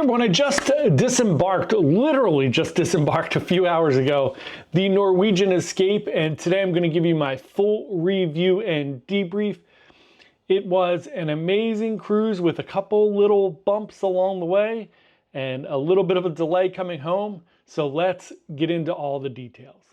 everyone, I just disembarked, literally just disembarked a few hours ago, the Norwegian Escape, and today I'm going to give you my full review and debrief. It was an amazing cruise with a couple little bumps along the way and a little bit of a delay coming home, so let's get into all the details.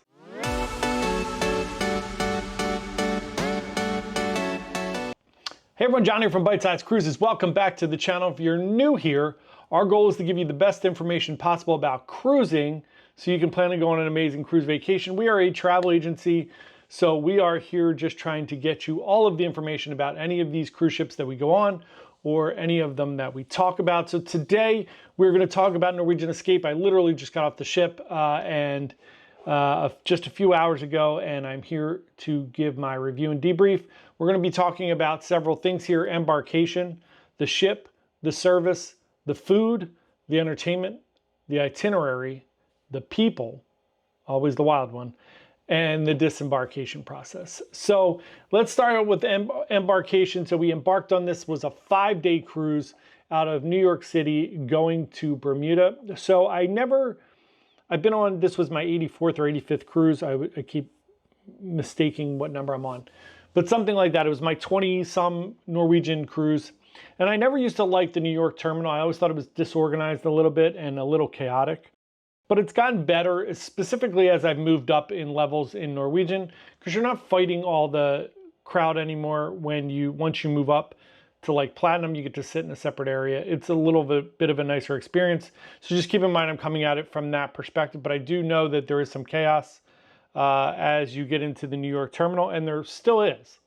Hey everyone, John here from Byte Cruises. Welcome back to the channel. If you're new here, our goal is to give you the best information possible about cruising so you can plan to go on an amazing cruise vacation. We are a travel agency, so we are here just trying to get you all of the information about any of these cruise ships that we go on or any of them that we talk about. So today we're going to talk about Norwegian Escape. I literally just got off the ship just a few hours ago, and I'm here to give my review and debrief. We're going to be talking about several things here: embarkation, the ship, the service, the food, the entertainment, the itinerary, the people, always the wild one, and the disembarkation process. So let's start out with embarkation. So we embarked on this, was a 5-day cruise out of New York City going to Bermuda. So I've been on, this was my 84th or 85th cruise. I keep mistaking what number I'm on, but something like that. It was my 20-some Norwegian cruise. And I never used to like the New York terminal. I always thought it was disorganized a little bit and a little chaotic. But it's gotten better, specifically as I've moved up in levels in Norwegian, because you're not fighting all the crowd anymore once you move up to like Platinum. You get to sit in a separate area. It's a little bit of a nicer experience. So just keep in mind I'm coming at it from that perspective, but I do know that there is some chaos as you get into the New York terminal, and there still is.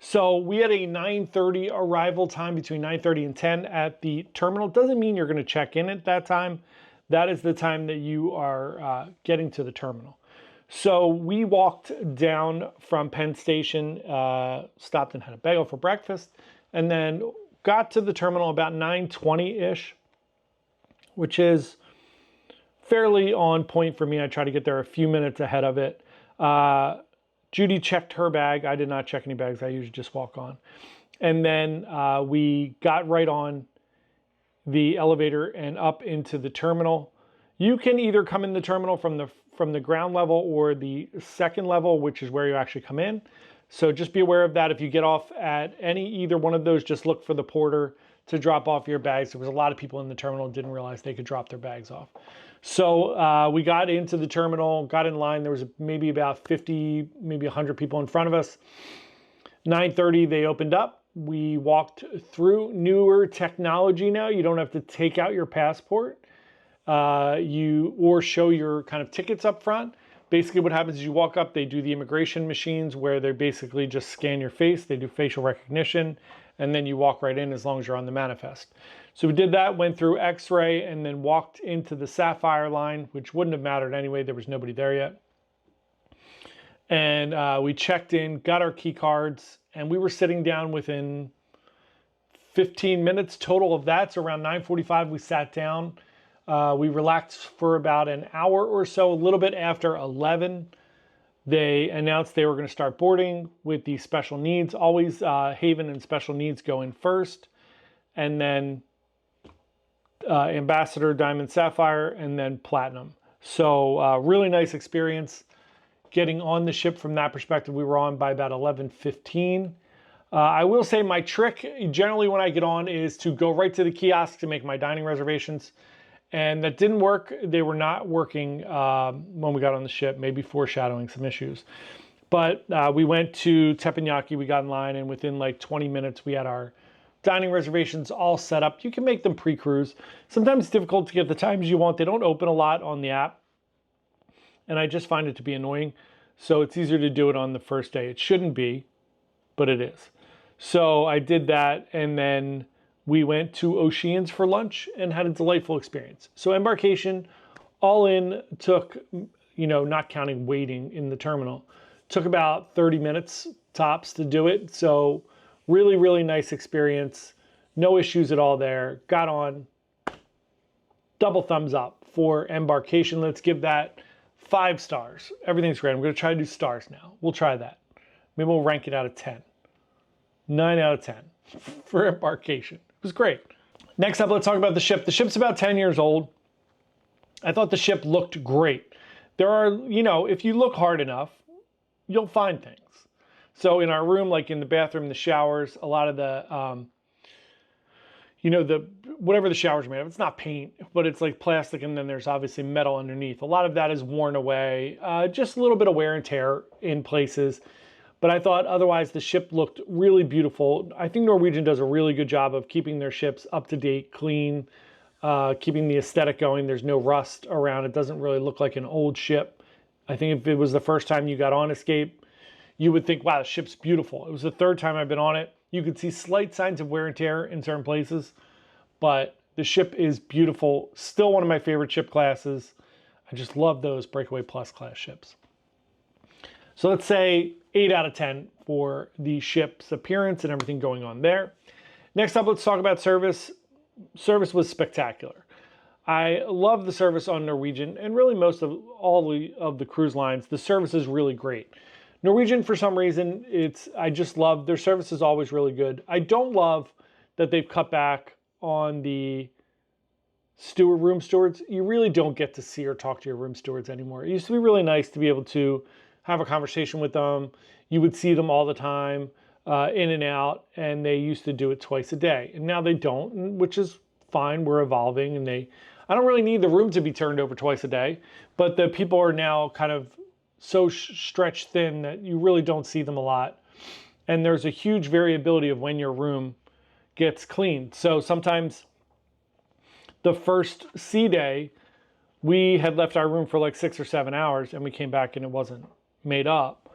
So we had a 9:30 arrival time, between 9:30 and 10 at the terminal. Doesn't mean you're going to check in at that time. That is the time that you are getting to the terminal. So we walked down from Penn Station, stopped and had a bagel for breakfast, and then got to the terminal about 9:20-ish, which is fairly on point for me. I try to get there a few minutes ahead of it. Judy checked her bag. I did not check any bags. I usually just walk on. And then we got right on the elevator and up into the terminal. You can either come in the terminal from the ground level or the second level, which is where you actually come in. So just be aware of that. If you get off at either one of those, just look for the porter to drop off your bags. There was a lot of people in the terminal who didn't realize they could drop their bags off. So we got into the terminal, got in line. There was maybe about 50, maybe 100 people in front of us. 9:30, they opened up. We walked through. Newer technology now. You don't have to take out your passport or show your kind of tickets up front. Basically what happens is you walk up, they do the immigration machines where they basically just scan your face. They do facial recognition, and then you walk right in as long as you're on the manifest. So we did that, went through X-ray, and then walked into the Sapphire line, which wouldn't have mattered anyway. There was nobody there yet. And we checked in, got our key cards, and we were sitting down within 15 minutes total of that. So around 9:45, we sat down. We relaxed for about an hour or so. A little bit after 11, they announced they were going to start boarding with the special needs. Always Haven and special needs go in first, and then Ambassador, Diamond, Sapphire, and then Platinum. So really nice experience getting on the ship from that perspective. We were on by about 11:15. I will say my trick generally when I get on is to go right to the kiosk to make my dining reservations. And that didn't work. They were not working when we got on the ship, maybe foreshadowing some issues. But we went to Teppanyaki, we got in line, and within like 20 minutes, we had our dining reservations all set up. You can make them pre-cruise. Sometimes it's difficult to get the times you want. They don't open a lot on the app, and I just find it to be annoying. So it's easier to do it on the first day. It shouldn't be, but it is. So I did that, and then we went to Oceans for lunch and had a delightful experience. So embarkation, all in, took, not counting waiting in the terminal, took about 30 minutes tops to do it. So really, really nice experience. No issues at all there. Got on. Double thumbs up for embarkation. Let's give that 5 stars. Everything's great. I'm going to try to do stars now. We'll try that. Maybe we'll rank it out of 10. 9 out of 10 for embarkation. It was great. Next up, let's talk about the ship. The ship's about 10 years old. I thought the ship looked great. There are, if you look hard enough, you'll find things. So in our room, like in the bathroom, the showers, a lot of the, whatever the showers are made of, it's not paint, but it's like plastic, and then there's obviously metal underneath. A lot of that is worn away, just a little bit of wear and tear in places. But I thought otherwise the ship looked really beautiful. I think Norwegian does a really good job of keeping their ships up to date, clean, keeping the aesthetic going. There's no rust around. It doesn't really look like an old ship. I think if it was the first time you got on Escape, you would think, wow, the ship's beautiful. It was the third time I've been on it. You could see slight signs of wear and tear in certain places, but the ship is beautiful. Still one of my favorite ship classes. I just love those Breakaway Plus class ships. So let's say 8 out of 10 for the ship's appearance and everything going on there. Next up, let's talk about service. Service was spectacular. I love the service on Norwegian, and really most of all the cruise lines. The service is really great. Norwegian, for some reason, I just love their service is always really good. I don't love that they've cut back on the room stewards. You really don't get to see or talk to your room stewards anymore. It used to be really nice to be able to have a conversation with them. You would see them all the time, in and out, and they used to do it twice a day. And now they don't, which is fine. We're evolving, and I don't really need the room to be turned over twice a day, but the people are now kind of so stretched thin that you really don't see them a lot. And there's a huge variability of when your room gets cleaned. So sometimes the first sea day, we had left our room for like 6 or 7 hours, and we came back and it wasn't made up,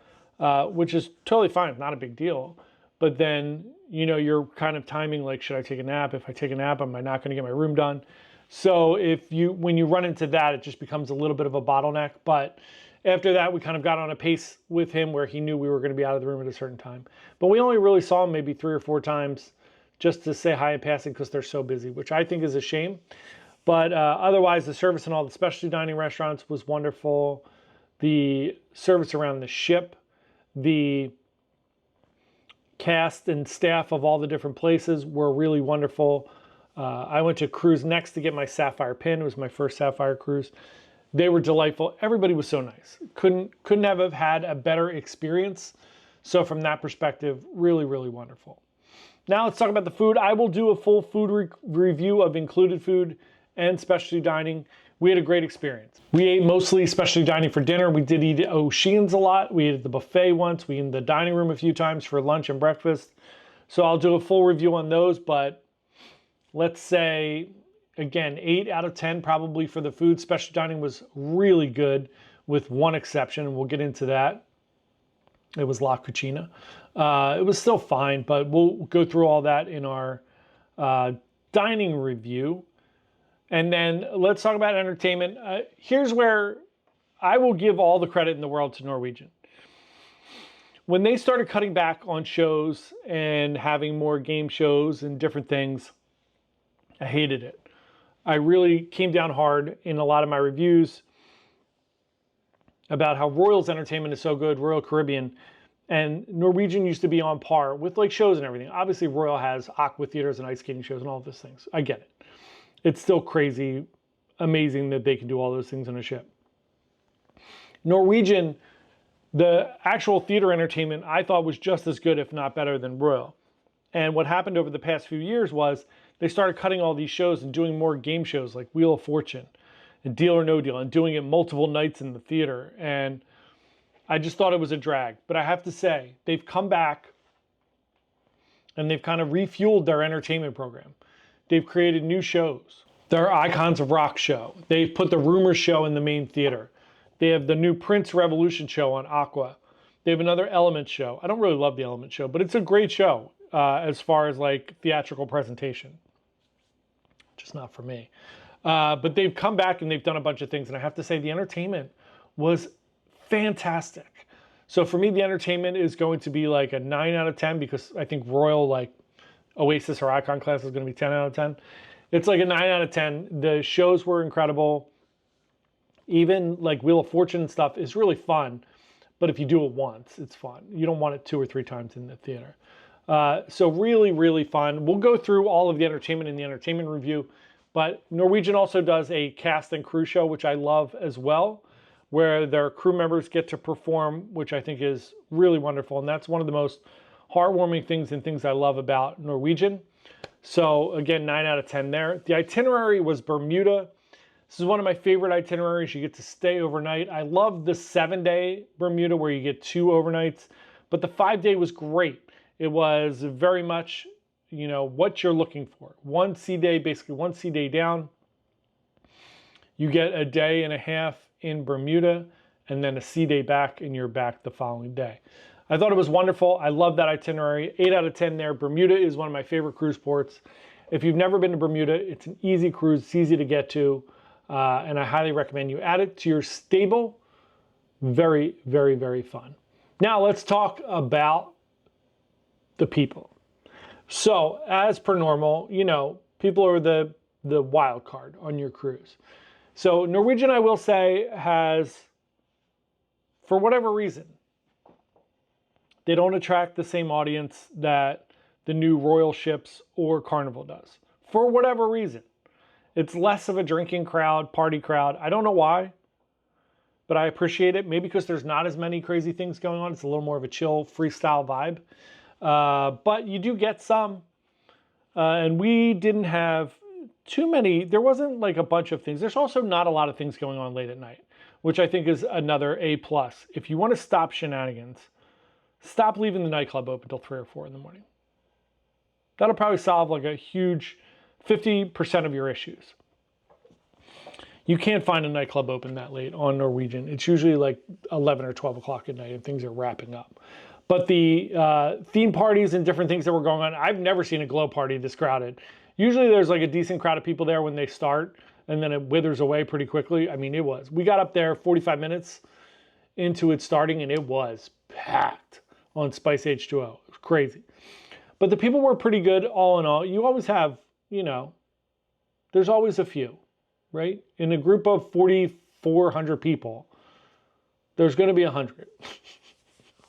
which is totally fine, not a big deal. But then, you're kind of timing, like, should I take a nap? If I take a nap, am I not going to get my room done? So when you run into that, it just becomes a little bit of a bottleneck. But after that, we kind of got on a pace with him where he knew we were going to be out of the room at a certain time. But we only really saw him maybe 3 or 4 times just to say hi in passing because they're so busy, which I think is a shame. But otherwise, the service in all the specialty dining restaurants was wonderful. The service around the ship, the cast and staff of all the different places were really wonderful. I went to Cruise Next to get my Sapphire pin. It was my first Sapphire cruise. They were delightful. Everybody was so nice. Couldn't have had a better experience. So from that perspective, really, really wonderful. Now let's talk about the food. I will do a full food review of included food and specialty dining. We had a great experience. We ate mostly specialty dining for dinner. We did eat at O'Shea's a lot. We ate at the buffet once. We ate in the dining room a few times for lunch and breakfast. So I'll do a full review on those, but let's say, again, 8 out of 10 probably for the food. Specialty dining was really good with one exception, and we'll get into that. It was La Cucina. It was still fine, but we'll go through all that in our dining review. And then let's talk about entertainment. Here's where I will give all the credit in the world to Norwegian. When they started cutting back on shows and having more game shows and different things, I hated it. I really came down hard in a lot of my reviews about how Royal's entertainment is so good, Royal Caribbean, and Norwegian used to be on par with like shows and everything. Obviously, Royal has aqua theaters and ice skating shows and all of those things. I get it. It's still crazy, amazing that they can do all those things on a ship. Norwegian, the actual theater entertainment, I thought was just as good, if not better, than Royal. And what happened over the past few years was they started cutting all these shows and doing more game shows like Wheel of Fortune and Deal or No Deal and doing it multiple nights in the theater. And I just thought it was a drag. But I have to say, they've come back and they've kind of refueled their entertainment program. They've created new shows. Their Icons of Rock show. They've put the Rumors show in the main theater. They have the new Prince Revolution show on Aqua. They have another Element show. I don't really love the Element show, but it's a great show as far as like theatrical presentation. Just not for me. But they've come back and they've done a bunch of things. And I have to say the entertainment was fantastic. So for me, the entertainment is going to be like a 9 out of 10 because I think Royal, like Oasis or Icon class is going to be 10 out of 10. It's like a 9 out of 10. The shows were incredible. Even like Wheel of Fortune and stuff is really fun. But if you do it once, it's fun. You don't want it 2 or 3 times in the theater. So really, really fun. We'll go through all of the entertainment in the entertainment review, but Norwegian also does a cast and crew show, which I love as well, where their crew members get to perform, which I think is really wonderful. And that's one of the most heartwarming things and things I love about Norwegian. So again, 9 out of 10 there. The itinerary was Bermuda. This is one of my favorite itineraries. You get to stay overnight. I love the 7-day Bermuda where you get 2 overnights, but the 5-day was great. It was very much, you know, what you're looking for. One sea day, basically one sea day down. You get a day and a half in Bermuda and then a sea day back, and you're back the following day. I thought it was wonderful. I love that itinerary. 8 out of 10 there. Bermuda is one of my favorite cruise ports. If you've never been to Bermuda, it's an easy cruise. It's easy to get to, and I highly recommend you add it to your stable. Very, very, very fun. Now let's talk about the people. So as per normal, you know, people are the wild card on your cruise. So Norwegian, I will say, has, for whatever reason, they don't attract the same audience that the new Royal ships or Carnival does. For whatever reason. It's less of a drinking crowd, party crowd. I don't know why, but I appreciate it. Maybe because there's not as many crazy things going on. It's a little more of a chill, freestyle vibe. But you do get some. And we didn't have too many. There wasn't like a bunch of things. There's also not a lot of things going on late at night, which I think is another A+. If you want to stop shenanigans, stop leaving the nightclub open until 3 or 4 in the morning. That'll probably solve like a huge 50% of your issues. You can't find a nightclub open that late on Norwegian. It's usually like 11 or 12 o'clock at night and things are wrapping up. But the theme parties and different things that were going on, I've never seen a glow party this crowded. Usually there's like a decent crowd of people there when they start, and then it withers away pretty quickly. I mean, it was. We got up there 45 minutes into it starting, and it was packed on Spice H2O. It was crazy. But the people were pretty good all in all. You always have, you know, there's always a few, right? In a group of 4,400 people, there's going to be 100.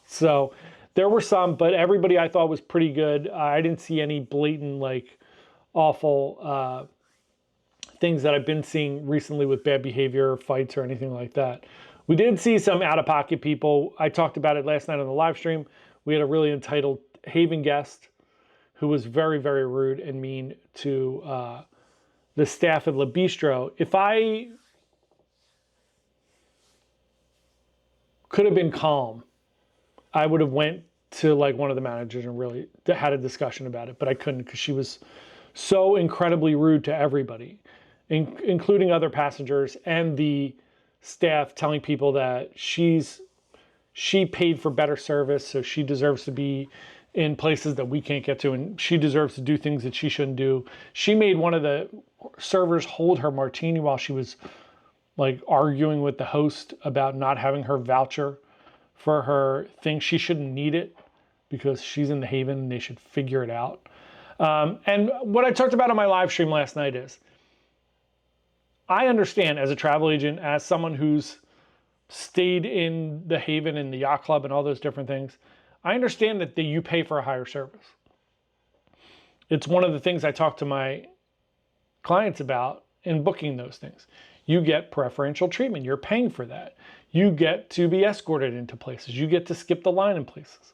So there were some, but everybody I thought was pretty good. I didn't see any blatant, like, awful things that I've been seeing recently with bad behavior, fights, or anything like that. We did see some out-of-pocket people. I talked about it last night on the live stream. We had a really entitled Haven guest who was very, very rude and mean to the staff at Le Bistro. If I could have been calm, I would have went to like one of the managers and really had a discussion about it, but I couldn't because she was so incredibly rude to everybody, including other passengers and the staff, telling people that she paid for better service, so she deserves to be in places that we can't get to, and she deserves to do things that she shouldn't do. She made one of the servers hold her martini while she was like arguing with the host about not having her voucher for her thing. She shouldn't need it because she's in the Haven and they should figure it out. And what I talked about on my live stream last night is, I understand as a travel agent, as someone who's stayed in the Haven and the yacht club and all those different things, I understand that you pay for a higher service. It's one of the things I talk to my clients about in booking those things. You get preferential treatment. You're paying for that. You get to be escorted into places. You get to skip the line in places.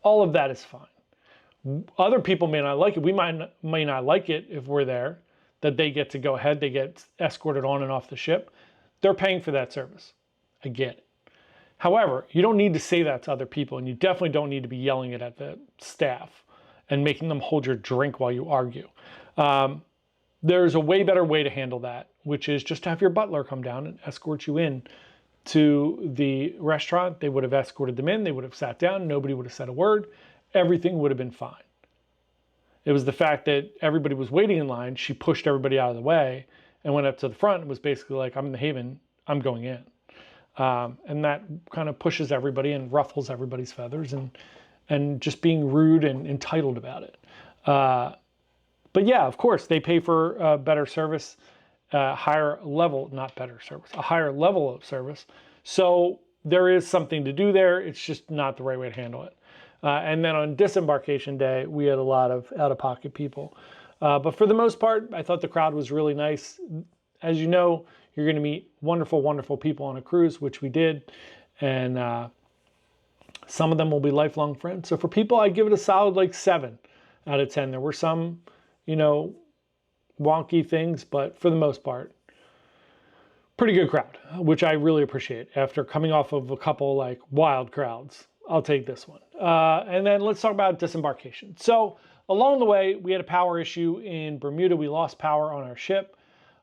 All of that is fine. Other people may not like it. We may not like it if we're there, that they get to go ahead. They get escorted on and off the ship. They're paying for that service. I get it. However, you don't need to say that to other people, and you definitely don't need to be yelling it at the staff and making them hold your drink while you argue. There's a way better way to handle that, which is just to have your butler come down and escort you in to the restaurant. They would have escorted them in. They would have sat down. Nobody would have said a word. Everything would have been fine. It was the fact that everybody was waiting in line. She pushed everybody out of the way and went up to the front and was basically like, I'm in the Haven. I'm going in. And that kind of pushes everybody and ruffles everybody's feathers and just being rude and entitled about it. But yeah, of course, they pay for better service, higher level, not better service, a higher level of service. So there is something to do there. It's just not the right way to handle it. And then on disembarkation day, we had a lot of out-of-pocket people. But for the most part, I thought the crowd was really nice. As you know, you're going to meet wonderful, wonderful people on a cruise, which we did. And some of them will be lifelong friends. So for people, I give it a solid like 7 out of 10. There were some, wonky things, but for the most part, pretty good crowd, which I really appreciate. After coming off of a couple like wild crowds, I'll take this one. And then let's talk about disembarkation. So along the way, we had a power issue in Bermuda. We lost power on our ship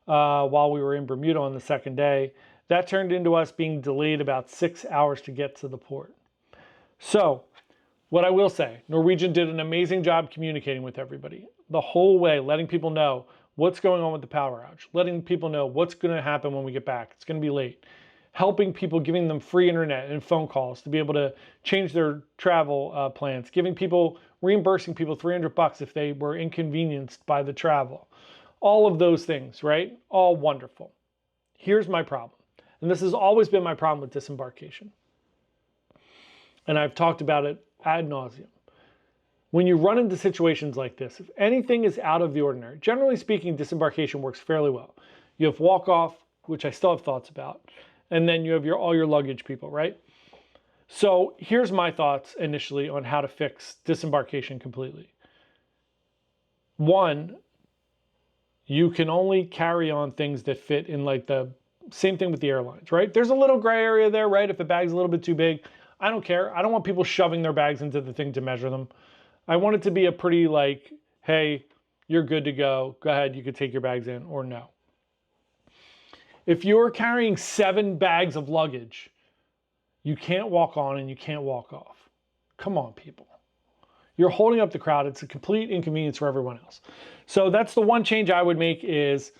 while we were in Bermuda on the second day. That turned into us being delayed about 6 hours to get to the port. So what I will say, Norwegian did an amazing job communicating with everybody the whole way, letting people know what's going on with the power outage, letting people know what's going to happen when we get back. It's going to be late. Helping people, giving them free internet and phone calls to be able to change their travel plans, reimbursing people $300 if they were inconvenienced by the travel. All of those things, right? All wonderful. Here's my problem. And this has always been my problem with disembarkation. And I've talked about it ad nauseum. When you run into situations like this, if anything is out of the ordinary, generally speaking, disembarkation works fairly well. You have walk-off, which I still have thoughts about, and then you have all your luggage people, right? So here's my thoughts initially on how to fix disembarkation completely. One, you can only carry on things that fit in like the same thing with the airlines, right? There's a little gray area there, right? If a bag's a little bit too big, I don't care. I don't want people shoving their bags into the thing to measure them. I want it to be a pretty like, hey, you're good to go. Go ahead, you could take your bags in, or no. If you're carrying 7 bags of luggage, you can't walk on and you can't walk off. Come on, people. You're holding up the crowd. It's a complete inconvenience for everyone else. So that's the one change I would make is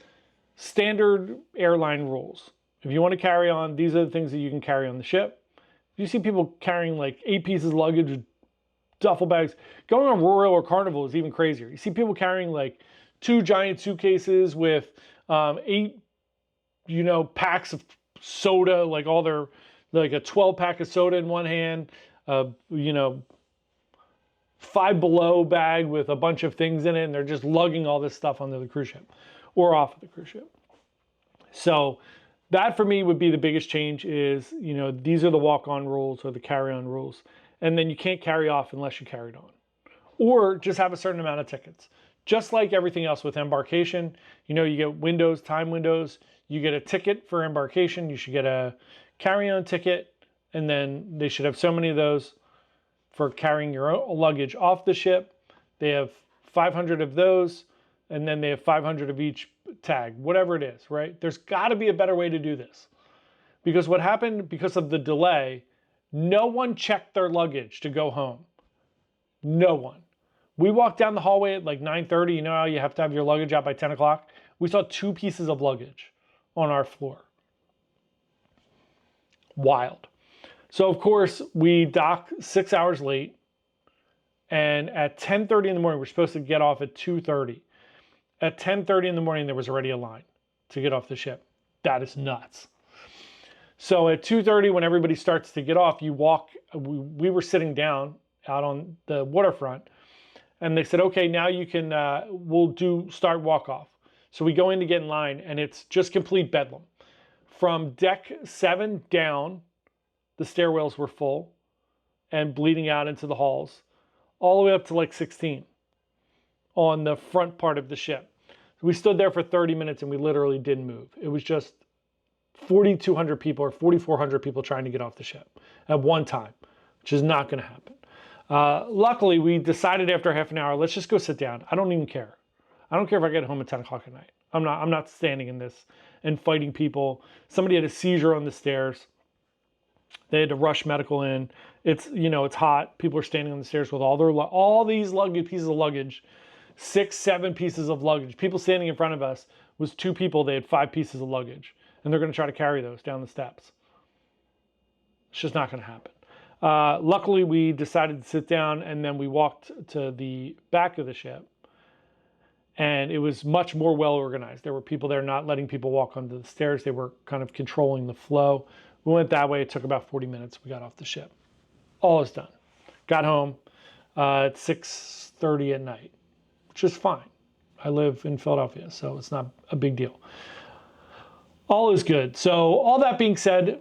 standard airline rules. If you want to carry on, these are the things that you can carry on the ship. If you see people carrying like 8 pieces of luggage, duffel bags, going on Royal or Carnival is even crazier. You see people carrying like 2 giant suitcases with 8, packs of soda, like like a 12-pack of soda in one hand, 5 Below bag with a bunch of things in it, and they're just lugging all this stuff onto the cruise ship or off of the cruise ship. So that for me would be the biggest change is, these are the walk-on rules or the carry-on rules. And then you can't carry off unless you carried on. Or just have a certain amount of tickets. Just like everything else with embarkation, you get time windows. You get a ticket for embarkation. You should get a carry-on ticket. And then they should have so many of those for carrying your own luggage off the ship. They have 500 of those. And then they have 500 of each tag, whatever it is, right? There's got to be a better way to do this. Because what happened because of the delay, no one checked their luggage to go home. No one. We walked down the hallway at like 9:30. You know how you have to have your luggage out by 10 o'clock? We saw 2 pieces of luggage on our floor. Wild. So of course, we dock 6 hours late. And at 10:30 in the morning, we're supposed to get off at 2:30. At 10:30 in the morning, there was already a line to get off the ship. That is nuts. So at 2:30, when everybody starts to get off, you walk. We were sitting down out on the waterfront, and they said, "Okay, now you can. Start walk off." So we go in to get in line, and it's just complete bedlam. From deck 7 down, the stairwells were full and bleeding out into the halls, all the way up to like 16 on the front part of the ship. So we stood there for 30 minutes, and we literally didn't move. It was just 4,200 people or 4,400 people trying to get off the ship at one time, which is not going to happen. Luckily, we decided after half an hour, let's just go sit down. I don't even care. I don't care if I get home at 10 o'clock at night. I'm not standing in this and fighting people. Somebody had a seizure on the stairs. They had to rush medical in. It's hot. People are standing on the stairs with all these pieces of luggage, 6, 7 pieces of luggage. People standing in front of us was 2 people. They had 5 pieces of luggage. And they're going to try to carry those down the steps. It's just not going to happen. Luckily, we decided to sit down, and then we walked to the back of the ship. And it was much more well organized. There were people there not letting people walk onto the stairs. They were kind of controlling the flow. We went that way. It took about 40 minutes. We got off the ship. All is done. Got home. at 6:30 at night, which is fine. I live in Philadelphia, so it's not a big deal. All is good. So all that being said,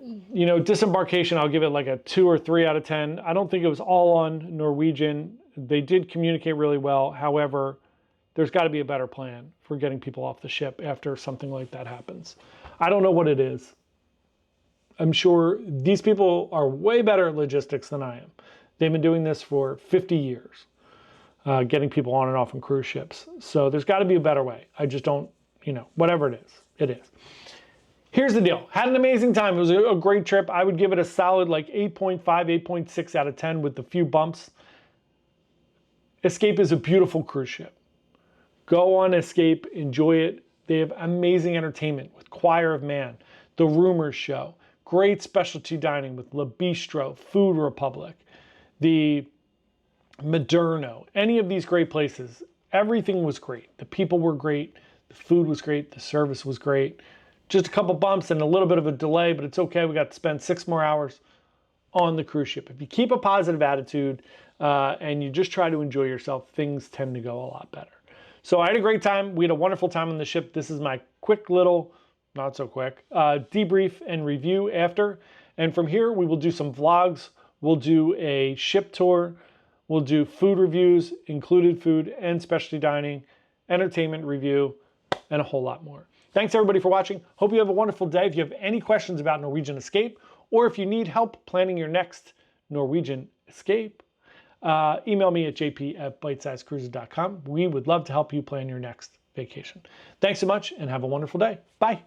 Disembarkation, I'll give it like a 2 or 3 out of 10. I don't think it was all on Norwegian. They did communicate really well. However, there's got to be a better plan for getting people off the ship after something like that happens. I don't know what it is. I'm sure these people are way better at logistics than I am. They've been doing this for 50 years, getting people on and off on cruise ships. So there's got to be a better way. I just don't, whatever it is, it is. Here's the deal. Had an amazing time. It was a great trip. I would give it a solid like 8.5, 8.6 out of 10 with a few bumps. Escape is a beautiful cruise ship. Go on Escape, enjoy it. They have amazing entertainment with Choir of Man, The Rumors Show, great specialty dining with La Bistro, Food Republic, the Moderno, any of these great places. Everything was great. The people were great. The food was great. The service was great. Just a couple bumps and a little bit of a delay, but it's okay. We got to spend 6 more hours on the cruise ship. If you keep a positive attitude and you just try to enjoy yourself, things tend to go a lot better. So I had a great time. We had a wonderful time on the ship. This is my quick little, not so quick, debrief and review after. And from here, we will do some vlogs. We'll do a ship tour. We'll do food reviews, included food and specialty dining, entertainment review, and a whole lot more. Thanks everybody for watching. Hope you have a wonderful day. If you have any questions about Norwegian Escape, or if you need help planning your next Norwegian Escape, email me at jp@bitesizecruises.com. We would love to help you plan your next vacation. Thanks so much and have a wonderful day. Bye.